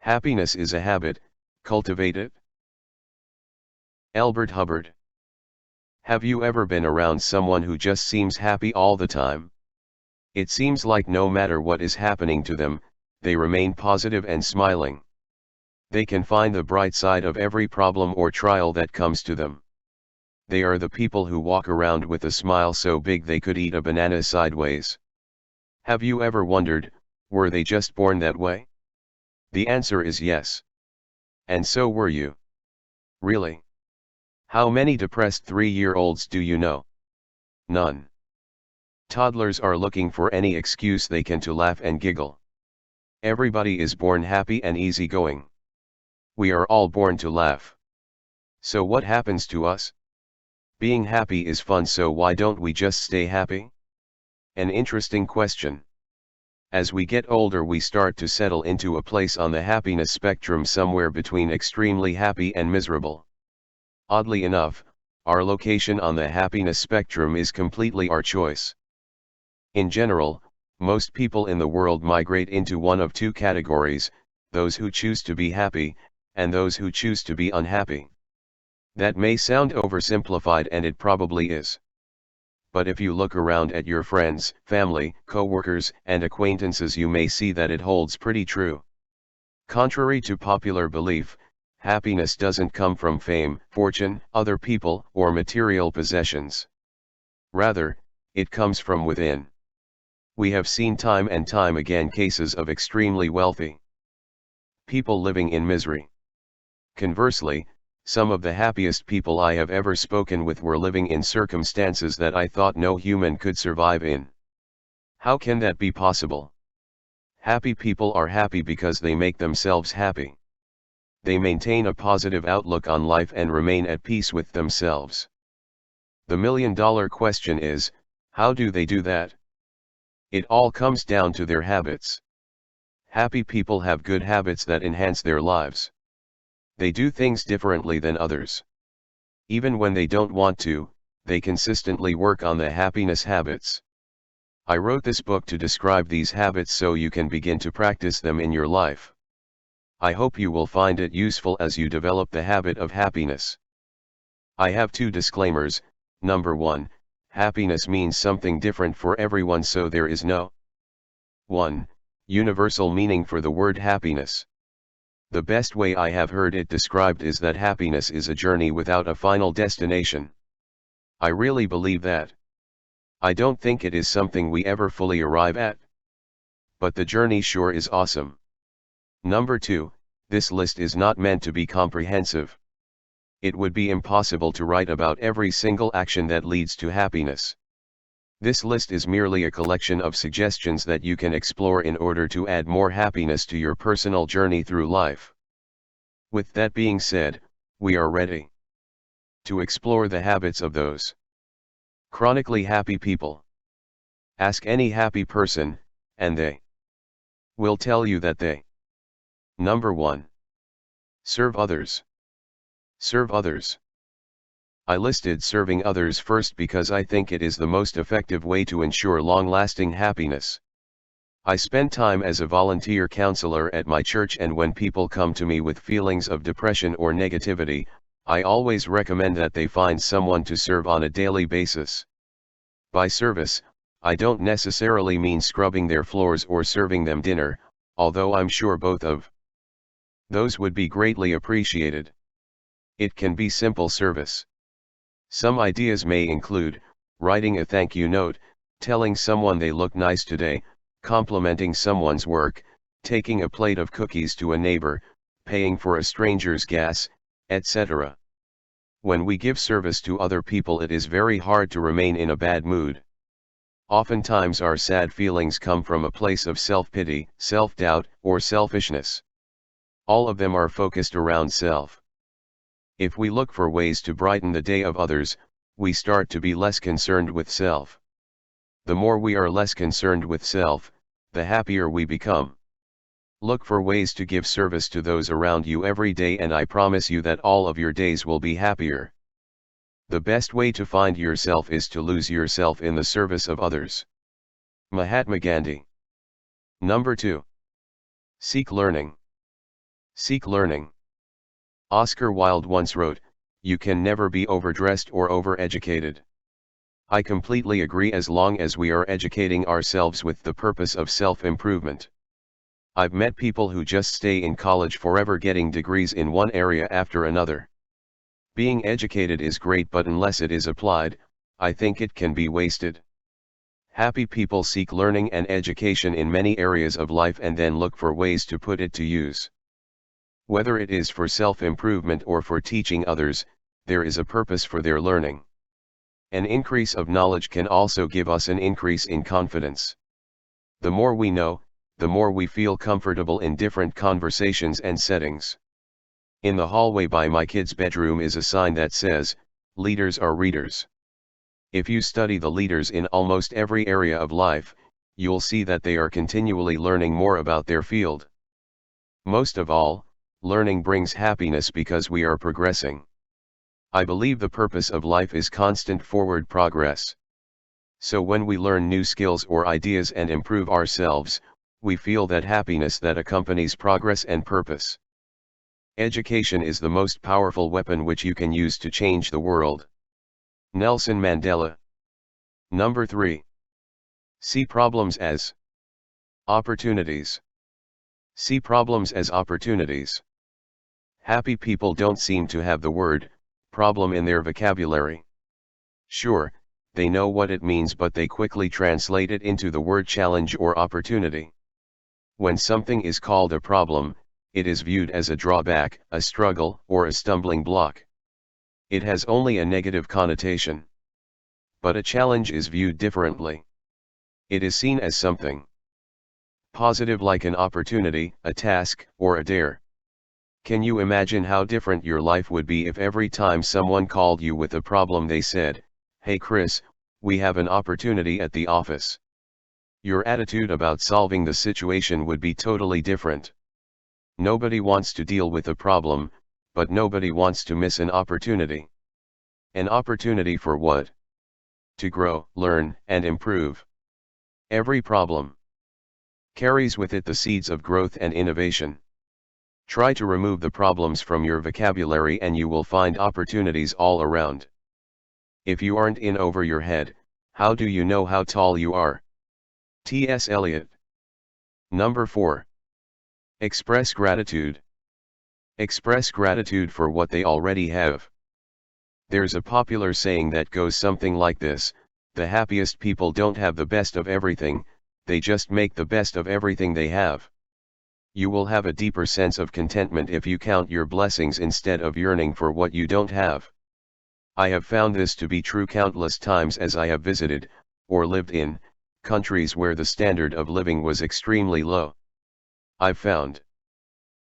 Happiness is a habit, cultivate it. Albert Hubbard. Have you ever been around someone who just seems happy all the time? It seems like no matter what is happening to them, they remain positive and smiling. They can find the bright side of every problem or trial that comes to them. They are the people who walk around with a smile so big they could eat a banana sideways. Have you ever wondered, were they just born that way? The answer is yes. And so were you. Really? How many depressed 3-year-olds do you know? None. Toddlers are looking for any excuse they can to laugh and giggle. Everybody is born happy and easygoing. We are all born to laugh. So what happens to us? Being happy is fun, so why don't we just stay happy? An interesting question. As we get older, we start to settle into a place on the happiness spectrum somewhere between extremely happy and miserable. Oddly enough, our location on the happiness spectrum is completely our choice. In general, most people in the world migrate into one of two categories: those who choose to be happy, and those who choose to be unhappy. That may sound oversimplified, and it probably is. But if you look around at your friends, family, co-workers, and acquaintances, you may see that it holds pretty true. Contrary to popular belief, happiness doesn't come from fame, fortune, other people, or material possessions. Rather, it comes from within. We have seen time and time again cases of extremely wealthy people living in misery. Conversely, some of the happiest people I have ever spoken with were living in circumstances that I thought no human could survive in. How can that be possible? Happy people are happy because they make themselves happy. They maintain a positive outlook on life and remain at peace with themselves. The million-dollar question is, how do they do that? It all comes down to their habits. Happy people have good habits that enhance their lives. They do things differently than others. Even when they don't want to, they consistently work on the happiness habits. I wrote this book to describe these habits so you can begin to practice them in your life. I hope you will find it useful as you develop the habit of happiness. I have two disclaimers. Number 1, happiness means something different for everyone, so there is no 1 universal meaning for the word happiness. The best way I have heard it described is that happiness is a journey without a final destination. I really believe that. I don't think it is something we ever fully arrive at. But the journey sure is awesome. Number 2, this list is not meant to be comprehensive. It would be impossible to write about every single action that leads to happiness. This list is merely a collection of suggestions that you can explore in order to add more happiness to your personal journey through life. With that being said, we are ready to explore the habits of those chronically happy people. Ask any happy person, and they will tell you that they. Number 1. Serve others. Serve others. I listed serving others first because I think it is the most effective way to ensure long-lasting happiness. I spend time as a volunteer counselor at my church, and when people come to me with feelings of depression or negativity, I always recommend that they find someone to serve on a daily basis. By service, I don't necessarily mean scrubbing their floors or serving them dinner, although I'm sure both of those would be greatly appreciated. It can be simple service. Some ideas may include writing a thank you note, telling someone they look nice today, complimenting someone's work, taking a plate of cookies to a neighbor, paying for a stranger's gas, etc. When we give service to other people, it is very hard to remain in a bad mood. Oftentimes our sad feelings come from a place of self-pity, self-doubt, or selfishness. All of them are focused around self. If we look for ways to brighten the day of others, we start to be less concerned with self. The more we are less concerned with self, the happier we become. Look for ways to give service to those around you every day, and I promise you that all of your days will be happier. The best way to find yourself is to lose yourself in the service of others. Mahatma Gandhi. Number 2. Seek learning. Seek learning. Oscar Wilde once wrote, "You can never be overdressed or overeducated." I completely agree as long as we are educating ourselves with the purpose of self-improvement. I've met people who just stay in college forever getting degrees in one area after another. Being educated is great, but unless it is applied, I think it can be wasted. Happy people seek learning and education in many areas of life and then look for ways to put it to use. Whether it is for self-improvement or for teaching others, there is a purpose for their learning. An increase of knowledge can also give us an increase in confidence. The more we know, the more we feel comfortable in different conversations and settings. In the hallway by my kid's bedroom is a sign that says, "Leaders are readers." If you study the leaders in almost every area of life, you'll see that they are continually learning more about their field. Most of all, learning brings happiness because we are progressing. I believe the purpose of life is constant forward progress. So when we learn new skills or ideas and improve ourselves, we feel that happiness that accompanies progress and purpose. Education is the most powerful weapon which you can use to change the world. Nelson Mandela. Number 3. See problems as opportunities. See problems as opportunities. Happy people don't seem to have the word problem in their vocabulary. Sure, they know what it means, but they quickly translate it into the word challenge or opportunity. When something is called a problem, it is viewed as a drawback, a struggle, or a stumbling block. It has only a negative connotation. But a challenge is viewed differently. It is seen as something positive, like an opportunity, a task, or a dare. Can you imagine how different your life would be if every time someone called you with a problem they said, "Hey Chris, we have an opportunity at the office"? Your attitude about solving the situation would be totally different. Nobody wants to deal with a problem, but nobody wants to miss an opportunity. An opportunity for what? To grow, learn, and improve. Every problem carries with it the seeds of growth and innovation. Try to remove the problems from your vocabulary and you will find opportunities all around. If you aren't in over your head, how do you know how tall you are? T.S. Eliot. Number 4. Express gratitude. Express gratitude for what they already have. There's a popular saying that goes something like this: the happiest people don't have the best of everything, they just make the best of everything they have. You will have a deeper sense of contentment if you count your blessings instead of yearning for what you don't have. I have found this to be true countless times as I have visited, or lived in, countries where the standard of living was extremely low. I've found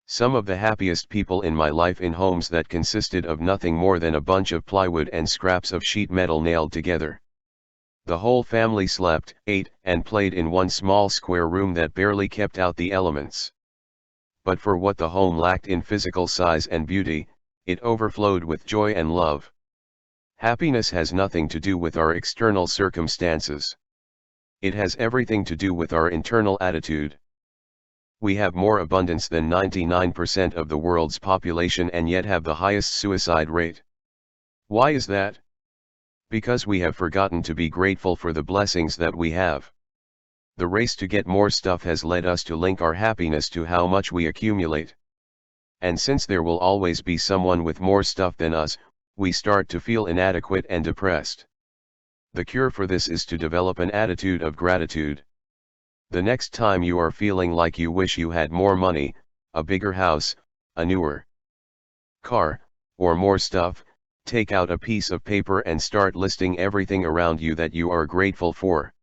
some of the happiest people in my life in homes that consisted of nothing more than a bunch of plywood and scraps of sheet metal nailed together. The whole family slept, ate, and played in one small square room that barely kept out the elements. But for what the home lacked in physical size and beauty, it overflowed with joy and love. Happiness has nothing to do with our external circumstances. It has everything to do with our internal attitude. We have more abundance than 99% of the world's population and yet have the highest suicide rate. Why is that? Because we have forgotten to be grateful for the blessings that we have. The race to get more stuff has led us to link our happiness to how much we accumulate. And since there will always be someone with more stuff than us, we start to feel inadequate and depressed. The cure for this is to develop an attitude of gratitude. The next time you are feeling like you wish you had more money, a bigger house, a newer car, or more stuff, take out a piece of paper and start listing everything around you that you are grateful for.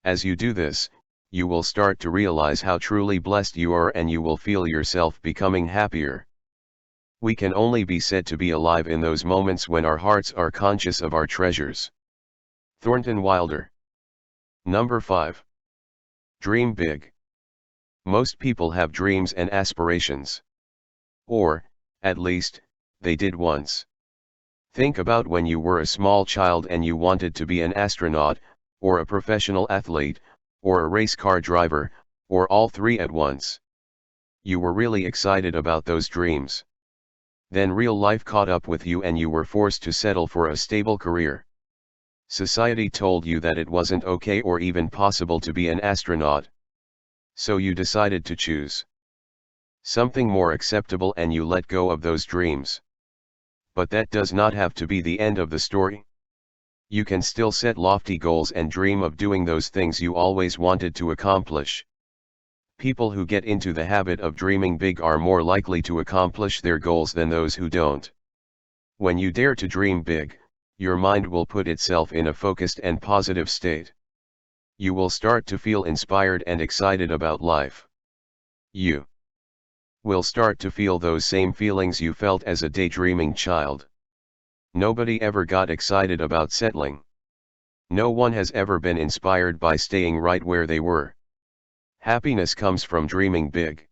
As you do this, you will start to realize how truly blessed you are and you will feel yourself becoming happier. We can only be said to be alive in those moments when our hearts are conscious of our treasures. Thornton Wilder. Number 5. Dream big. Most people have dreams and aspirations. Or, at least, they did once. Think about when you were a small child and you wanted to be an astronaut, or a professional athlete, or a race car driver, or all three at once. You were really excited about those dreams. Then real life caught up with you and you were forced to settle for a stable career. Society told you that it wasn't okay or even possible to be an astronaut. So you decided to choose something more acceptable and you let go of those dreams. But that does not have to be the end of the story. You can still set lofty goals and dream of doing those things you always wanted to accomplish. People who get into the habit of dreaming big are more likely to accomplish their goals than those who don't. When you dare to dream big, your mind will put itself in a focused and positive state. You will start to feel inspired and excited about life. You will start to feel those same feelings you felt as a daydreaming child. Nobody ever got excited about settling. No one has ever been inspired by staying right where they were. Happiness comes from dreaming big.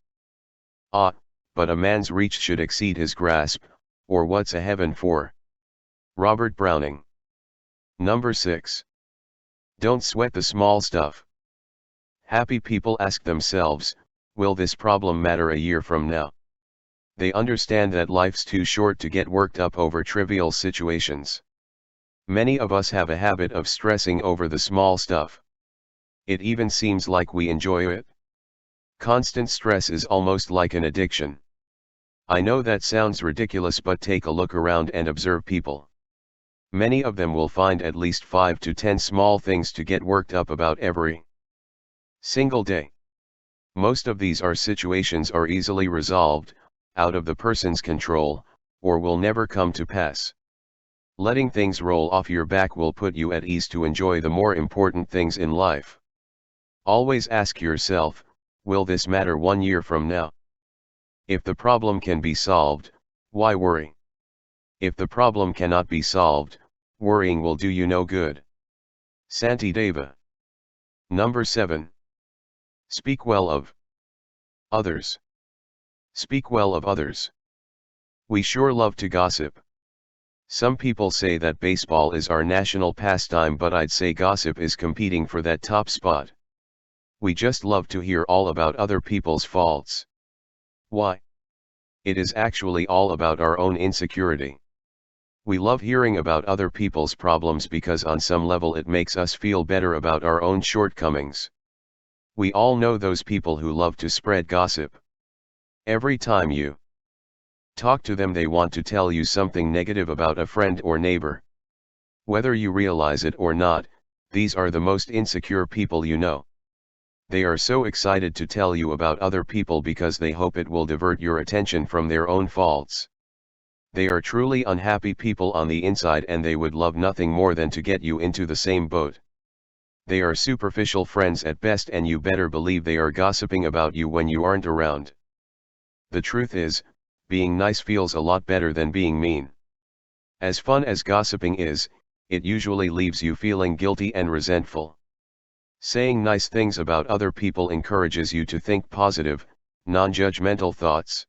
But a man's reach should exceed his grasp, or what's a heaven for? Robert Browning. Number 6. Don't sweat the small stuff. Happy people ask themselves, will this problem matter a year from now? They understand that life's too short to get worked up over trivial situations. Many of us have a habit of stressing over the small stuff. It even seems like we enjoy it. Constant stress is almost like an addiction. I know that sounds ridiculous, but take a look around and observe people. Many of them will find at least 5 to 10 small things to get worked up about every single day. Most of these situations are easily resolved, out of the person's control, or will never come to pass. Letting things roll off your back will put you at ease to enjoy the more important things in life. Always ask yourself, will this matter 1 year from now? If the problem can be solved, why worry? If the problem cannot be solved, worrying will do you no good. Santi Deva. Number 7. Speak well of others. Speak well of others. We sure love to gossip. Some people say that baseball is our national pastime, but I'd say gossip is competing for that top spot. We just love to hear all about other people's faults. Why? It is actually all about our own insecurity. We love hearing about other people's problems because on some level it makes us feel better about our own shortcomings. We all know those people who love to spread gossip. Every time you talk to them, they want to tell you something negative about a friend or neighbor. Whether you realize it or not, these are the most insecure people you know. They are so excited to tell you about other people because they hope it will divert your attention from their own faults. They are truly unhappy people on the inside, and they would love nothing more than to get you into the same boat. They are superficial friends at best, and you better believe they are gossiping about you when you aren't around. The truth is, being nice feels a lot better than being mean. As fun as gossiping is, it usually leaves you feeling guilty and resentful. Saying nice things about other people encourages you to think positive, non-judgmental thoughts.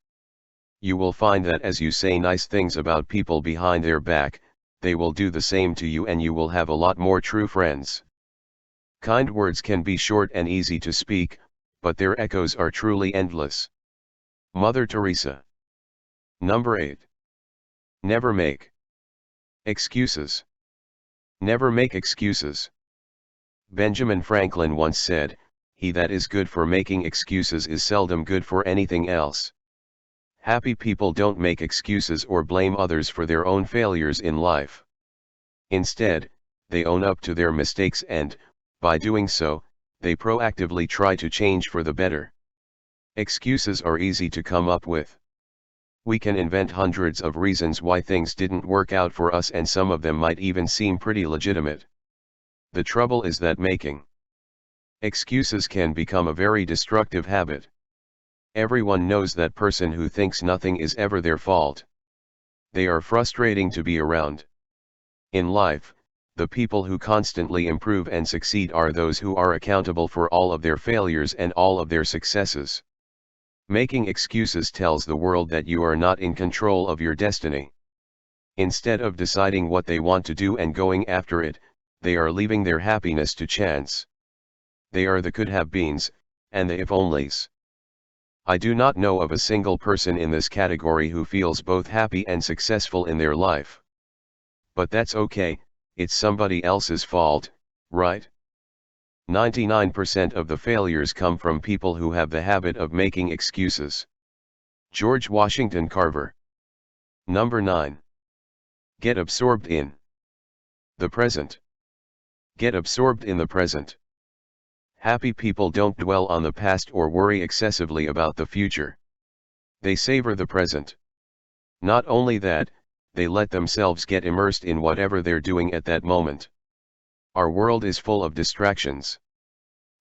You will find that as you say nice things about people behind their back, they will do the same to you, and you will have a lot more true friends. Kind words can be short and easy to speak, but their echoes are truly endless. Mother Teresa. Number 8. Never make excuses. Never make excuses. Benjamin Franklin once said, "He that is good for making excuses is seldom good for anything else." Happy people don't make excuses or blame others for their own failures in life. Instead, they own up to their mistakes and, by doing so, they proactively try to change for the better. Excuses are easy to come up with. We can invent hundreds of reasons why things didn't work out for us, and some of them might even seem pretty legitimate. The trouble is that making excuses can become a very destructive habit. Everyone knows that person who thinks nothing is ever their fault. They are frustrating to be around. In life, the people who constantly improve and succeed are those who are accountable for all of their failures and all of their successes. Making excuses tells the world that you are not in control of your destiny. Instead of deciding what they want to do and going after it, they are leaving their happiness to chance. They are the could have beens, and the if onlys. I do not know of a single person in this category who feels both happy and successful in their life. But that's okay, it's somebody else's fault, right? 99% of the failures come from people who have the habit of making excuses. George Washington Carver. Number 9. Get absorbed in the present. Get absorbed in the present. Happy people don't dwell on the past or worry excessively about the future. They savor the present. Not only that, they let themselves get immersed in whatever they're doing at that moment. Our world is full of distractions.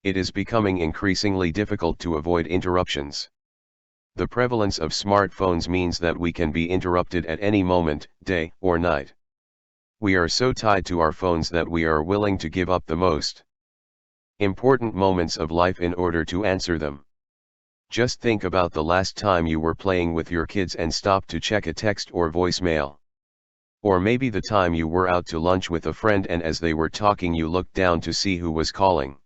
It is becoming increasingly difficult to avoid interruptions. The prevalence of smartphones means that we can be interrupted at any moment, day or night. We are so tied to our phones that we are willing to give up the most important moments of life in order to answer them. Just think about the last time you were playing with your kids and stopped to check a text or voicemail. Or maybe the time you were out to lunch with a friend and as they were talking you looked down to see who was calling.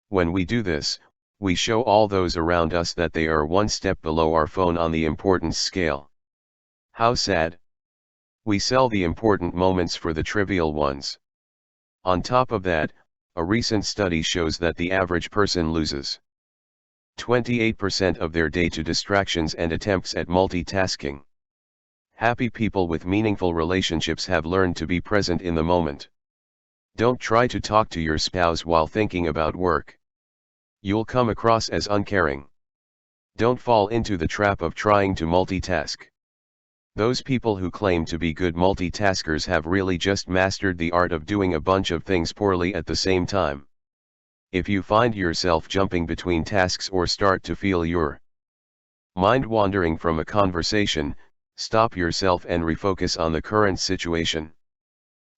When we do this, we show all those around us that they are one step below our phone on the importance scale. How sad. We sell the important moments for the trivial ones. On top of that, a recent study shows that the average person loses 28% of their day to distractions and attempts at multitasking. Happy people with meaningful relationships have learned to be present in the moment. Don't try to talk to your spouse while thinking about work. You'll come across as uncaring. Don't fall into the trap of trying to multitask. Those people who claim to be good multitaskers have really just mastered the art of doing a bunch of things poorly at the same time. If you find yourself jumping between tasks or start to feel your mind wandering from a conversation, stop yourself and refocus on the current situation.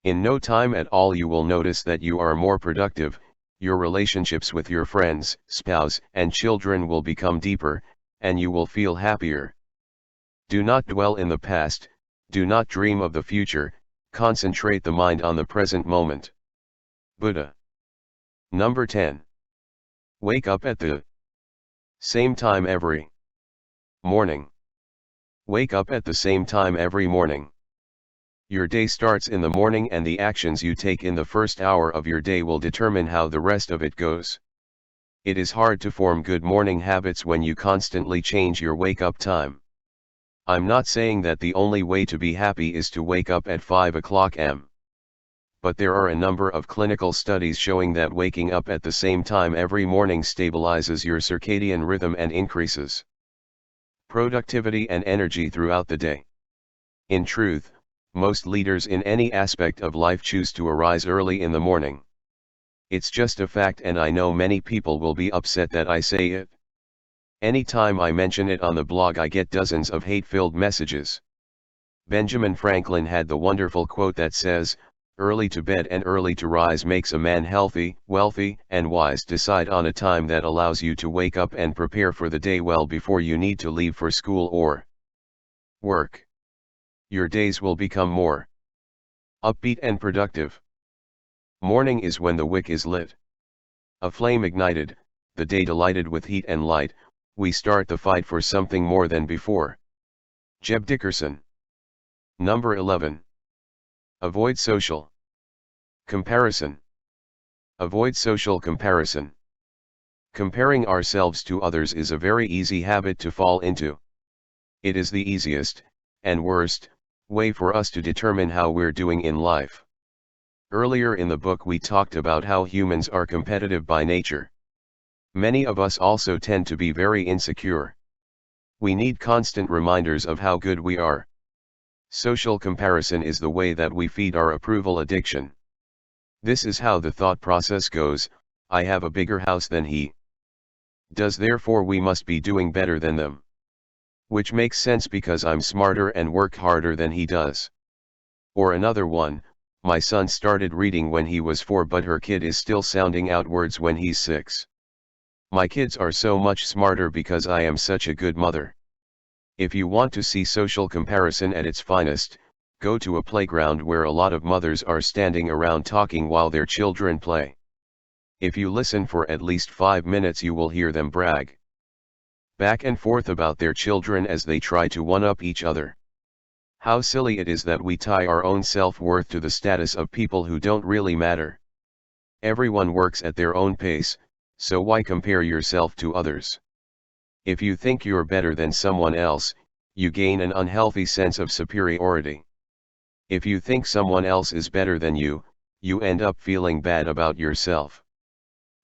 In no time at all you will notice that you are more productive, your relationships with your friends, spouse, and children will become deeper, and you will feel happier. Do not dwell in the past, do not dream of the future, concentrate the mind on the present moment. Buddha. Number 10. Wake up at the same time every morning. Wake up at the same time every morning. Your day starts in the morning and the actions you take in the first hour of your day will determine how the rest of it goes. It is hard to form good morning habits when you constantly change your wake-up time. I'm not saying that the only way to be happy is to wake up at 5 o'clock am. But there are a number of clinical studies showing that waking up at the same time every morning stabilizes your circadian rhythm and increases productivity and energy throughout the day. In truth, most leaders in any aspect of life choose to arise early in the morning. It's just a fact and I know many people will be upset that I say it. Anytime I mention it on the blog I get dozens of hate-filled messages. Benjamin Franklin had the wonderful quote that says, "Early to bed and early to rise makes a man healthy, wealthy, and wise. Decide on a time that allows you to wake up and prepare for the day well before you need to leave for school or work. Your days will become more upbeat and productive." Morning is when the wick is lit. A flame ignited, the day delighted with heat and light, we start the fight for something more than before. Jeb Dickerson. Number 11. Avoid social comparison. Avoid social comparison. Comparing ourselves to others is a very easy habit to fall into. It is the easiest, and worst, way for us to determine how we're doing in life. Earlier in the book we talked about how humans are competitive by nature. Many of us also tend to be very insecure. We need constant reminders of how good we are. Social comparison is the way that we feed our approval addiction. This is how the thought process goes: I have a bigger house than he does, therefore we must be doing better than them. Which makes sense because I'm smarter and work harder than he does. Or another one: my son started reading when he was 4 but her kid is still sounding out words when he's 6. My kids are so much smarter because I am such a good mother. If you want to see social comparison at its finest, go to a playground where a lot of mothers are standing around talking while their children play. If you listen for at least 5 minutes you will hear them brag. back and forth about their children as they try to one-up each other. How silly it is that we tie our own self-worth to the status of people who don't really matter. Everyone works at their own pace, so why compare yourself to others? If you think you're better than someone else, you gain an unhealthy sense of superiority. If you think someone else is better than you, you end up feeling bad about yourself.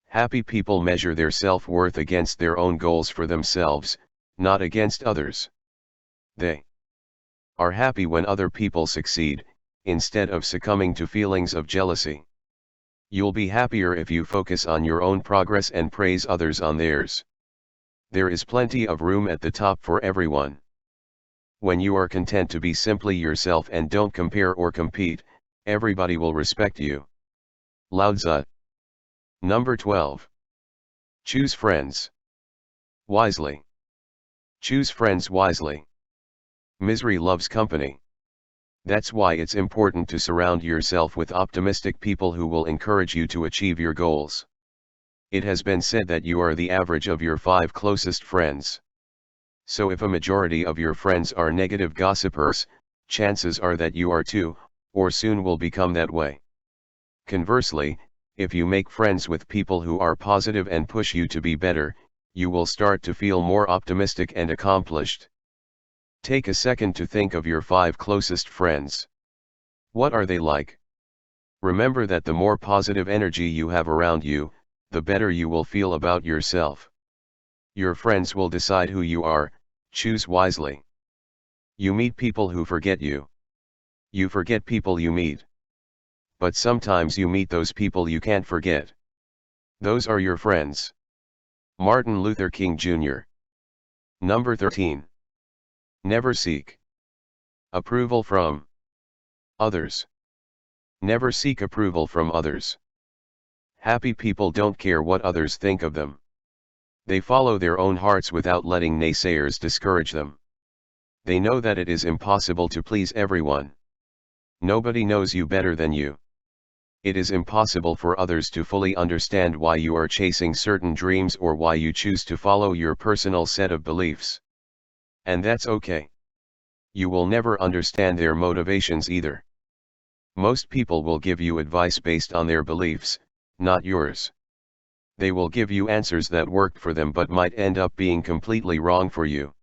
Happy people measure their self-worth against their own goals for themselves, not against others. They are happy when other people succeed, instead of succumbing to feelings of jealousy. You'll be happier if you focus on your own progress and praise others on theirs. There is plenty of room at the top for everyone. When you are content to be simply yourself and don't compare or compete, everybody will respect you. Lao Tzu. Number 12. Choose friends wisely. Choose friends wisely. Misery loves company. That's why it's important to surround yourself with optimistic people who will encourage you to achieve your goals. It has been said that you are the average of your 5 closest friends. So if a majority of your friends are negative gossipers, chances are that you are too, or soon will become that way. Conversely, if you make friends with people who are positive and push you to be better, you will start to feel more optimistic and accomplished. Take a second to think of your 5 closest friends. What are they like? Remember that the more positive energy you have around you, the better you will feel about yourself. Your friends will decide who you are. Choose wisely. You meet people who forget you. You forget people you meet. But sometimes you meet those people you can't forget. Those are your friends. Martin Luther King Jr. Number 13. Never seek approval from others. Never seek approval from others. Happy people don't care what others think of them. They follow their own hearts without letting naysayers discourage them. They know that it is impossible to please everyone. Nobody knows you better than you. It is impossible for others to fully understand why you are chasing certain dreams or why you choose to follow your personal set of beliefs. And that's okay. You will never understand their motivations either. Most people will give you advice based on their beliefs, not yours. They will give you answers that worked for them but might end up being completely wrong for you.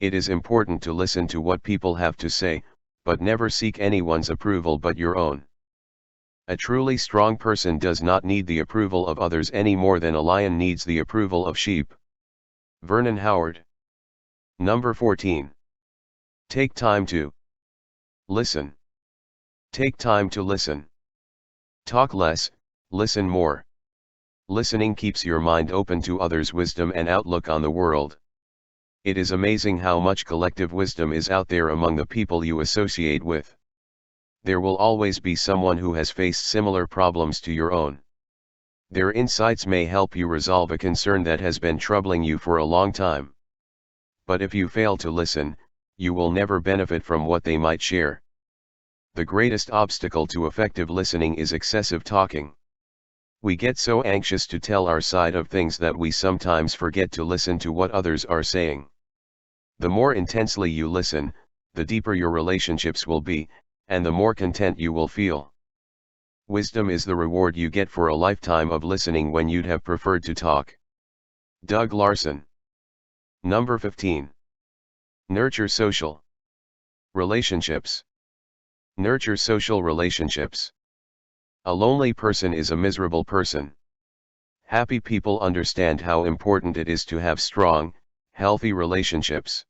It is important to listen to what people have to say, but never seek anyone's approval but your own. A truly strong person does not need the approval of others any more than a lion needs the approval of sheep. Vernon Howard. Number 14. Take time to listen. Take time to listen. Talk less, listen more. Listening keeps your mind open to others' wisdom and outlook on the world. It is amazing how much collective wisdom is out there among the people you associate with. There will always be someone who has faced similar problems to your own. Their insights may help you resolve a concern that has been troubling you for a long time. But if you fail to listen, you will never benefit from what they might share. The greatest obstacle to effective listening is excessive talking. We get so anxious to tell our side of things that we sometimes forget to listen to what others are saying. The more intensely you listen, the deeper your relationships will be, and the more content you will feel. Wisdom is the reward you get for a lifetime of listening when you'd have preferred to talk. Doug Larson. Number 15. Nurture social relationships. Nurture social relationships. A lonely person is a miserable person. Happy people understand how important it is to have strong, healthy relationships.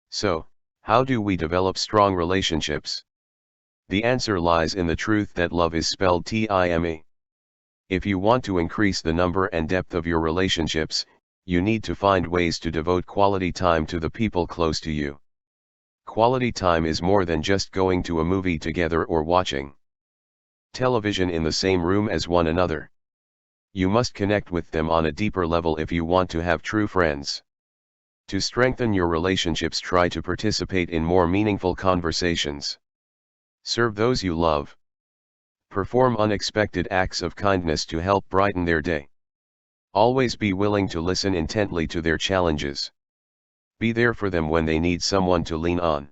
So, how do we develop strong relationships? The answer lies in the truth that love is spelled T-I-M-E. If you want to increase the number and depth of your relationships, you need to find ways to devote quality time to the people close to you. Quality time is more than just going to a movie together or watching television in the same room as one another. You must connect with them on a deeper level if you want to have true friends. To strengthen your relationships, try to participate in more meaningful conversations. Serve those you love. Perform unexpected acts of kindness to help brighten their day. Always be willing to listen intently to their challenges. Be there for them when they need someone to lean on.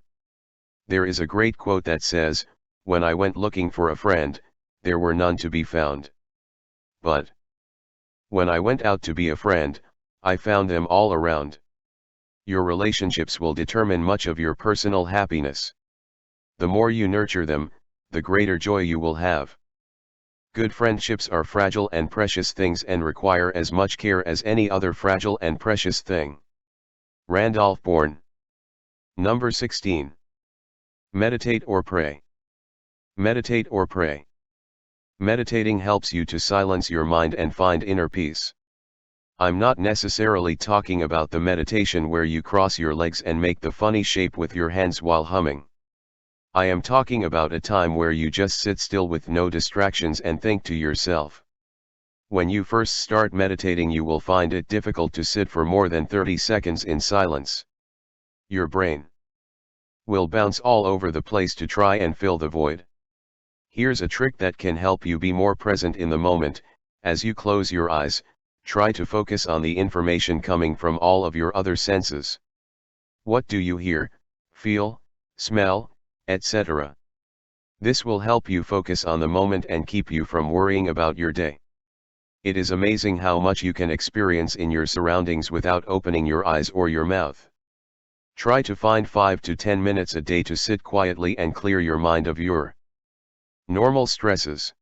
There is a great quote that says, "When I went looking for a friend, there were none to be found. But when I went out to be a friend, I found them all around." Your relationships will determine much of your personal happiness. The more you nurture them, the greater joy you will have. Good friendships are fragile and precious things and require as much care as any other fragile and precious thing. Randolph Bourne. Number 16. Meditate or pray. Meditate or pray. Meditating helps you to silence your mind and find inner peace. I'm not necessarily talking about the meditation where you cross your legs and make the funny shape with your hands while humming. I am talking about a time where you just sit still with no distractions and think to yourself. When you first start meditating, you will find it difficult to sit for more than 30 seconds in silence. Your brain will bounce all over the place to try and fill the void. Here's a trick that can help you be more present in the moment. As you close your eyes, try to focus on the information coming from all of your other senses. What do you hear, feel, smell, etc.? This will help you focus on the moment and keep you from worrying about your day. It is amazing how much you can experience in your surroundings without opening your eyes or your mouth. Try to find 5 to 10 minutes a day to sit quietly and clear your mind of your normal stresses.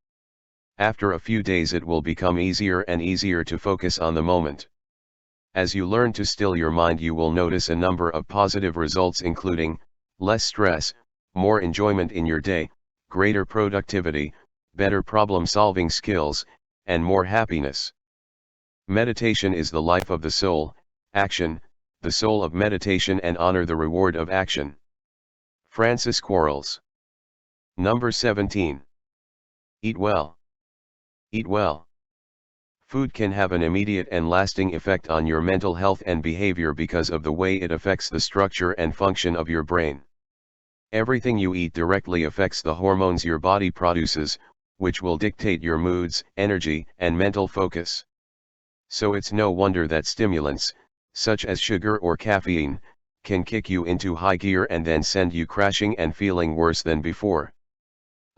After a few days it will become easier and easier to focus on the moment. As you learn to still your mind, you will notice a number of positive results, including less stress, more enjoyment in your day, greater productivity, better problem-solving skills, and more happiness. Meditation is the life of the soul. Action, the soul of meditation, and honor the reward of action. Francis Quarles. Number 17. Eat well. Eat well. Food can have an immediate and lasting effect on your mental health and behavior because of the way it affects the structure and function of your brain. Everything you eat directly affects the hormones your body produces, which will dictate your moods, energy, and mental focus. So it's no wonder that stimulants, such as sugar or caffeine, can kick you into high gear and then send you crashing and feeling worse than before.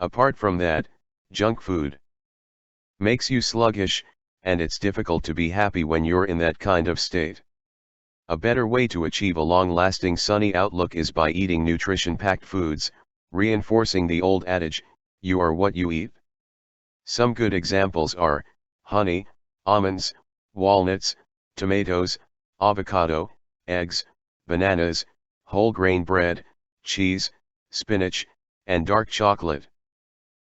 Apart from that, junk food makes you sluggish, and it's difficult to be happy when you're in that kind of state. A better way to achieve a long-lasting sunny outlook is by eating nutrition-packed foods, reinforcing the old adage, you are what you eat. Some good examples are honey, almonds, walnuts, tomatoes, avocado, eggs, bananas, whole grain bread, cheese, spinach, and dark chocolate.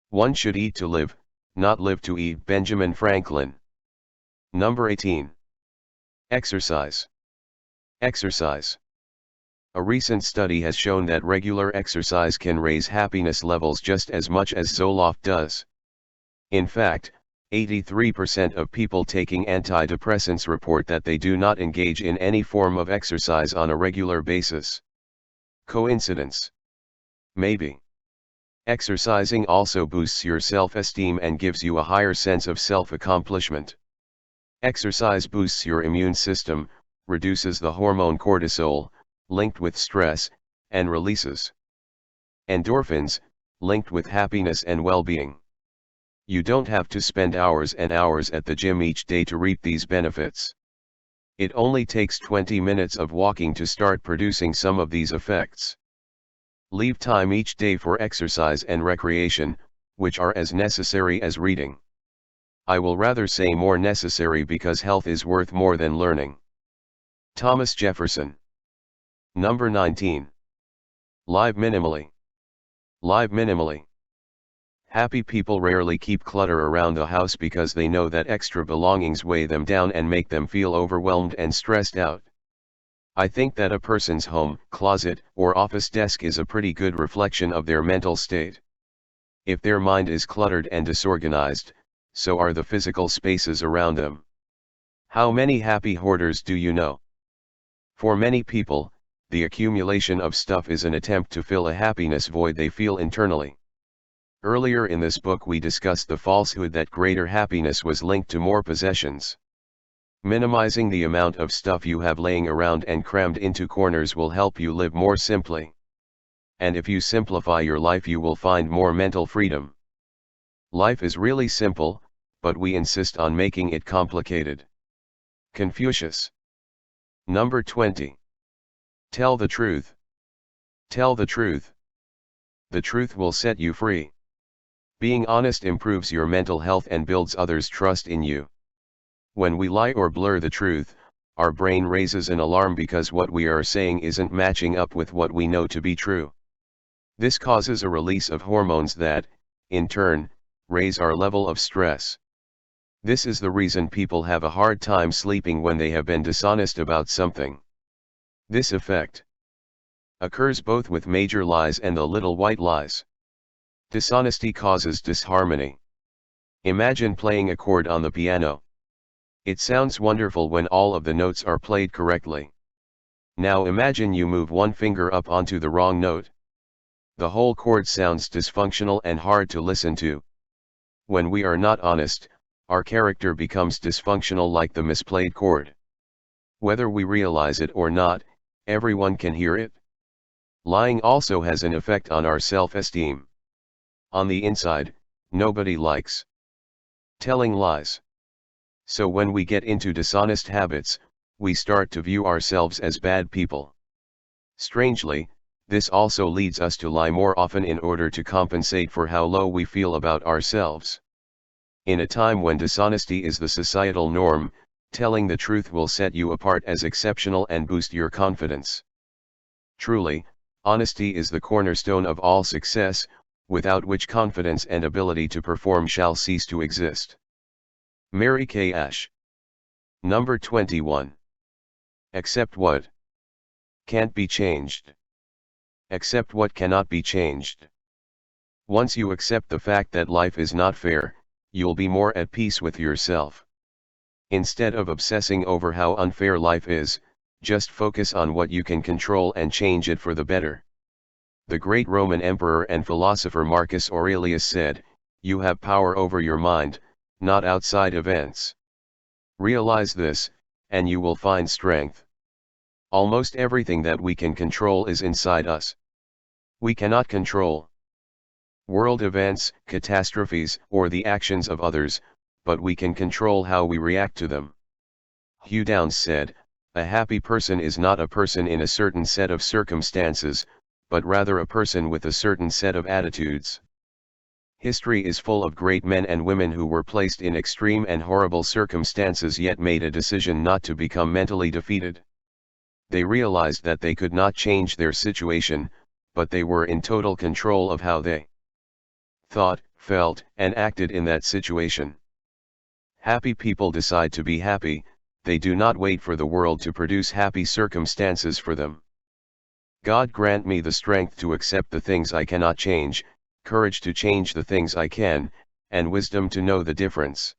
One should eat to live, not live to eat. Benjamin Franklin. Number 18. Exercise. Exercise. A recent study has shown that regular exercise can raise happiness levels just as much as Zoloft does. In fact, 83% of people taking antidepressants report that they do not engage in any form of exercise on a regular basis. Coincidence? Maybe. Exercising also boosts your self-esteem and gives you a higher sense of self-accomplishment. Exercise boosts your immune system, reduces the hormone cortisol, linked with stress, and releases endorphins, linked with happiness and well-being. You don't have to spend hours and hours at the gym each day to reap these benefits. It only takes 20 minutes of walking to start producing some of these effects. Leave time each day for exercise and recreation, which are as necessary as reading. I will rather say more necessary because health is worth more than learning. Thomas Jefferson. Number 19. Live minimally. Live minimally. Happy people rarely keep clutter around the house because they know that extra belongings weigh them down and make them feel overwhelmed and stressed out. I think that a person's home, closet, or office desk is a pretty good reflection of their mental state. If their mind is cluttered and disorganized, so are the physical spaces around them. How many happy hoarders do you know? For many people, the accumulation of stuff is an attempt to fill a happiness void they feel internally. Earlier in this book we discussed the falsehood that greater happiness was linked to more possessions. Minimizing the amount of stuff you have laying around and crammed into corners will help you live more simply. And if you simplify your life, you will find more mental freedom. Life is really simple, but we insist on making it complicated. Confucius. Number 20. Tell the truth. Tell the truth. The truth will set you free. Being honest improves your mental health and builds others' trust in you. When we lie or blur the truth, our brain raises an alarm because what we are saying isn't matching up with what we know to be true. This causes a release of hormones that, in turn, raise our level of stress. This is the reason people have a hard time sleeping when they have been dishonest about something. This effect occurs both with major lies and the little white lies. Dishonesty causes disharmony. Imagine playing a chord on the piano. It sounds wonderful when all of the notes are played correctly. Now imagine you move one finger up onto the wrong note. The whole chord sounds dysfunctional and hard to listen to. When we are not honest, our character becomes dysfunctional like the misplayed chord. Whether we realize it or not, everyone can hear it. Lying also has an effect on our self-esteem. On the inside, nobody likes telling lies. So when we get into dishonest habits, we start to view ourselves as bad people. Strangely, this also leads us to lie more often in order to compensate for how low we feel about ourselves. In a time when dishonesty is the societal norm, telling the truth will set you apart as exceptional and boost your confidence. Truly, honesty is the cornerstone of all success, without which confidence and ability to perform shall cease to exist. Mary Kay Ash. Number 21. Accept what can't be changed. Accept what cannot be changed. Once you accept the fact that life is not fair, you'll be more at peace with yourself. Instead of obsessing over how unfair life is, just focus on what you can control and change it for the better. The great Roman emperor and philosopher Marcus Aurelius said, "You have power over your mind, not outside events." Realize this, and you will find strength. Almost everything that we can control is inside us. We cannot control world events, catastrophes, or the actions of others, but we can control how we react to them. Hugh Downs said, "A happy person is not a person in a certain set of circumstances, but rather a person with a certain set of attitudes." History is full of great men and women who were placed in extreme and horrible circumstances yet made a decision not to become mentally defeated. They realized that they could not change their situation, but they were in total control of how they thought, felt, and acted in that situation. Happy people decide to be happy, they do not wait for the world to produce happy circumstances for them. God grant me the strength to accept the things I cannot change, courage to change the things I can, and wisdom to know the difference.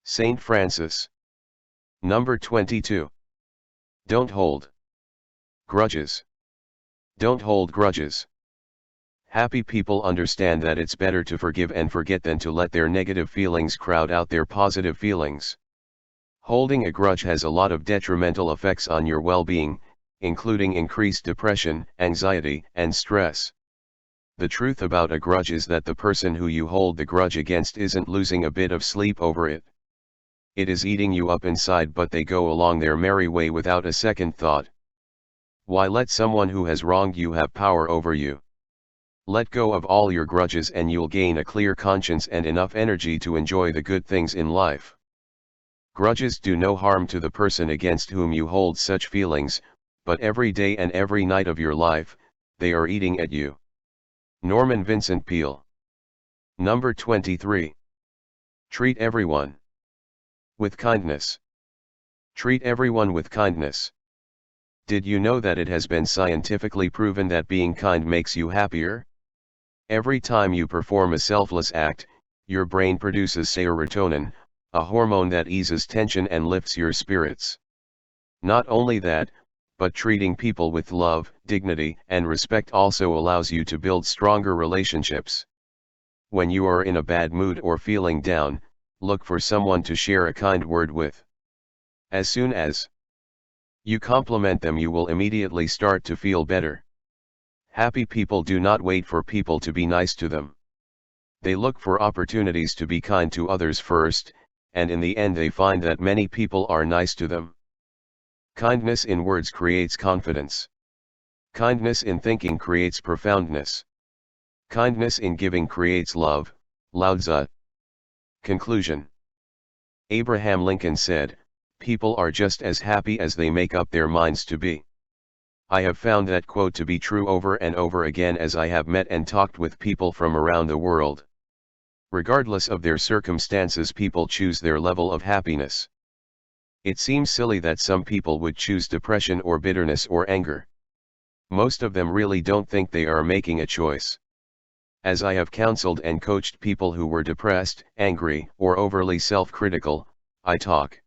Saint Francis. Number 22. Don't hold grudges. Don't hold grudges. Happy people understand that it's better to forgive and forget than to let their negative feelings crowd out their positive feelings. Holding a grudge has a lot of detrimental effects on your well-being, including increased depression, anxiety, and stress. The truth about a grudge is that the person who you hold the grudge against isn't losing a bit of sleep over it. It is eating you up inside, but they go along their merry way without a second thought. Why let someone who has wronged you have power over you? Let go of all your grudges and you'll gain a clear conscience and enough energy to enjoy the good things in life. Grudges do no harm to the person against whom you hold such feelings, but every day and every night of your life, they are eating at you. Norman Vincent Peale. Number 23. Treat everyone with kindness. Treat everyone with kindness. Did you know that it has been scientifically proven that being kind makes you happier? Every time you perform a selfless act, your brain produces serotonin, a hormone that eases tension and lifts your spirits. Not only that, but treating people with love, dignity, and respect also allows you to build stronger relationships. When you are in a bad mood or feeling down, look for someone to share a kind word with. As soon as you compliment them, you will immediately start to feel better. Happy people do not wait for people to be nice to them. They look for opportunities to be kind to others first, and in the end they find that many people are nice to them. Kindness in words creates confidence. Kindness in thinking creates profoundness. Kindness in giving creates love. Lao Tzu. Conclusion. Abraham Lincoln said, "People are just as happy as they make up their minds to be." I have found that quote to be true over and over again as I have met and talked with people from around the world. Regardless of their circumstances, people choose their level of happiness. It seems silly that some people would choose depression or bitterness or anger. Most of them really don't think they are making a choice. As I have counseled and coached people who were depressed, angry, or overly self-critical, I talk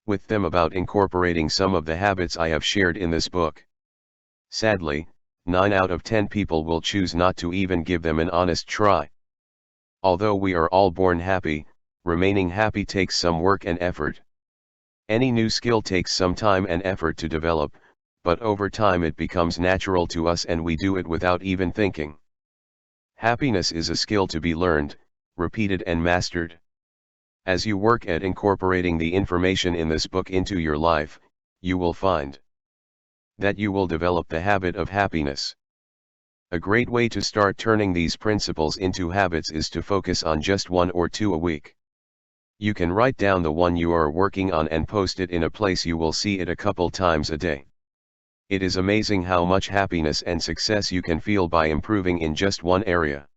with them about incorporating some of the habits I have shared in this book. Sadly, 9 out of 10 people will choose not to even give them an honest try. Although we are all born happy, remaining happy takes some work and effort. Any new skill takes some time and effort to develop, but over time it becomes natural to us and we do it without even thinking. Happiness is a skill to be learned, repeated and mastered. As you work at incorporating the information in this book into your life, you will find that you will develop the habit of happiness. A great way to start turning these principles into habits is to focus on just 1 or 2 a week. You can write down the one you are working on and post it in a place you will see it a couple times a day. It is amazing how much happiness and success you can feel by improving in just one area.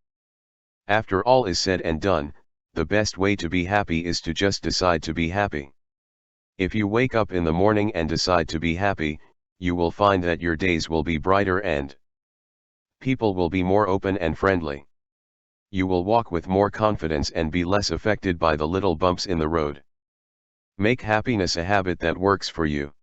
After all is said and done, the best way to be happy is to just decide to be happy. If you wake up in the morning and decide to be happy, you will find that your days will be brighter and people will be more open and friendly. You will walk with more confidence and be less affected by the little bumps in the road. Make happiness a habit that works for you.